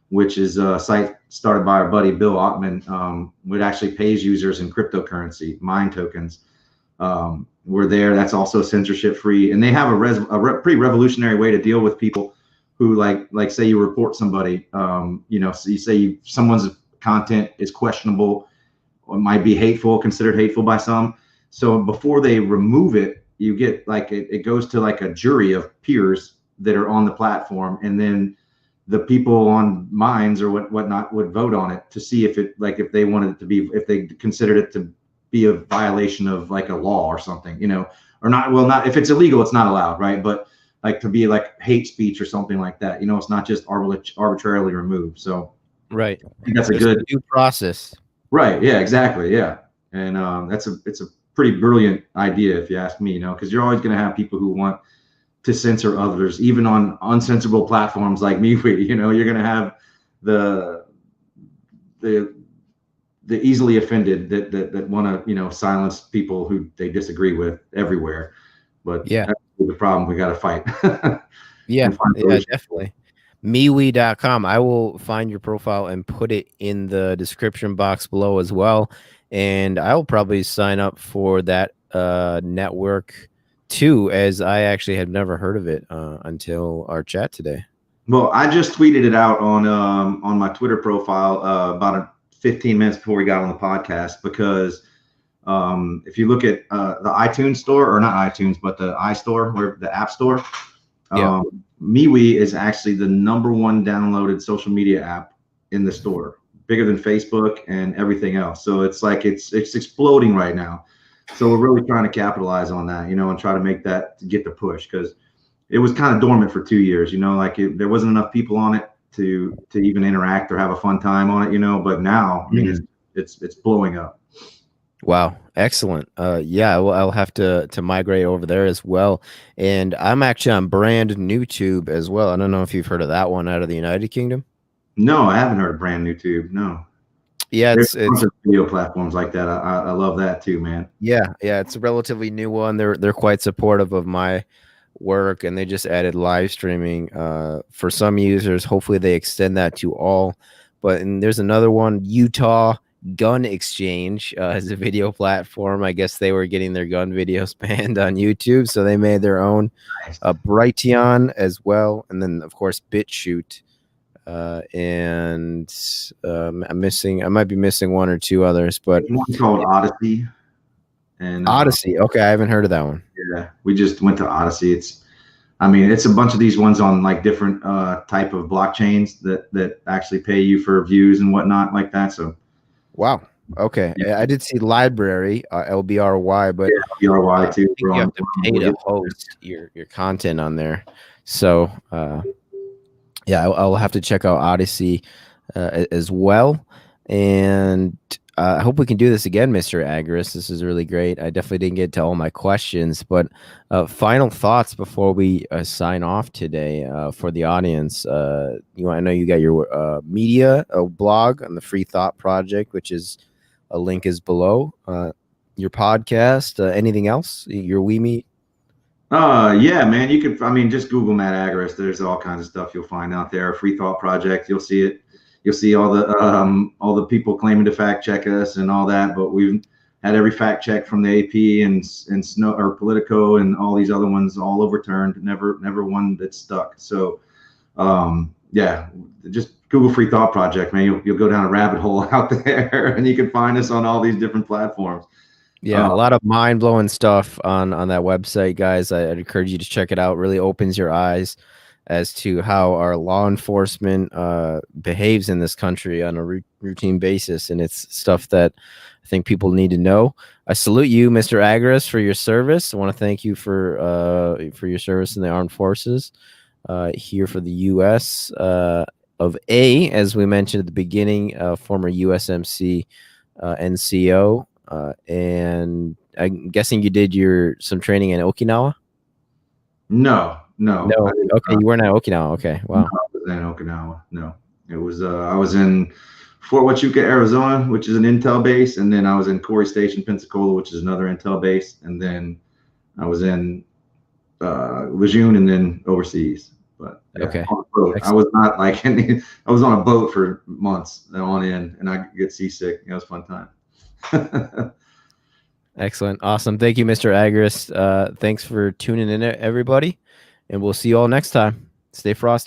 which is a site started by our buddy Bill Ottman, which actually pays users in cryptocurrency, Mind tokens. We're there. That's also censorship free, and they have a pretty revolutionary way to deal with people who like say you report somebody, so you say someone's content is questionable or might be considered hateful by some. So before they remove it, you get it goes to like a jury of peers that are on the platform, and then the people on Minds or whatnot would vote on it to see if if they wanted it to be, if they considered it to be a violation of like a law or something, or not. Well, not if it's illegal, it's not allowed, right? But like to be like hate speech or something like that, it's not just arbitrarily removed. So right, I think that's there's a good due process. Right. Yeah. Exactly. Yeah. And it's a pretty brilliant idea if you ask me. Because you're always going to have people who want to censor others, even on uncensorable platforms like MeWe. You're going to have the easily offended that want to silence people who they disagree with everywhere. But Yeah, that's the problem we got to fight. yeah, definitely. MeWe.com. I will find your profile and put it in the description box below as well. And I'll probably sign up for that network too, as I actually had never heard of it until our chat today. Well, I just tweeted it out on my Twitter profile about 15 minutes before we got on the podcast, because if you look at the iTunes store, or not iTunes, but the iStore, or the App Store, MeWe is actually the #1 downloaded social media app in the store, bigger than Facebook and everything else. So it's like it's exploding right now. So we're really trying to capitalize on that, and try to make that to get the push, because it was kind of dormant for 2 years. There wasn't enough people on it to even interact or have a fun time on it. But now, I mean, it's blowing up. Wow, excellent. Yeah, I'll have to migrate over there as well. And I'm actually on Brand New Tube as well. I don't know if you've heard of that one out of the United Kingdom. No, I haven't heard of Brand New Tube. No. Yeah, it's of video platforms like that. I love that too, man. Yeah, it's a relatively new one. They're quite supportive of my work, and they just added live streaming for some users. Hopefully they extend that to all. And there's another one, Utah Gun Exchange, as a video platform. I guess they were getting their gun videos banned on YouTube, so they made their own. Brighteon as well, and then of course BitChute, and I might be missing one or two others, but one's called Odyssey. And Odyssey, okay, I haven't heard of that one. Yeah, we just went to Odyssey. It's a bunch of these ones on like different type of blockchains that actually pay you for views and whatnot like that. So wow. Okay. Yeah. I did see Library, LBRY, but LBRY too. You have to pay to host your content on there. So yeah, I'll have to check out Odyssey as well. And I hope we can do this again, Mr. Agorist. This is really great. I definitely didn't get to all my questions, but final thoughts before we sign off today for the audience. I know you got your media blog on the Free Thought Project, which is A link is below. Your podcast, anything else? Your We Meet? Yeah, man. You could, I mean, just Google Matt Agorist. There's all kinds of stuff you'll find out there. Free Thought Project. You'll see it. You'll see all the people claiming to fact check us and all that. But we've had every fact check from the AP and Snow or Politico and all these other ones all overturned. Never one that stuck. So, yeah, just Google Free Thought Project, man. You'll go down a rabbit hole out there, and you can find us on all these different platforms. Yeah, a lot of mind-blowing stuff on that website, guys. I'd encourage you to check it out. Really opens your eyes as to how our law enforcement behaves in this country on a routine basis, and it's stuff that I think people need to know. I salute you, Mr. Agorist, for your service. I want to thank you for your service in the armed forces here for the U.S. Of A, as we mentioned at the beginning, former USMC NCO. And I'm guessing you did some training in Okinawa? No. Okay, you weren't at Okinawa. Okay, wow. No, I was in Okinawa. No, it was I was in Fort Huachuca, Arizona, which is an Intel base, and then I was in Corey Station, Pensacola, which is another Intel base, and then I was in Lejeune, and then overseas. But yeah, okay, on a boat. I was not like I was on a boat for months on end, and I get seasick. It was a fun time. Excellent. Awesome. Thank you, Mr. Agorist. Thanks for tuning in, everybody. And we'll see you all next time. Stay frosty.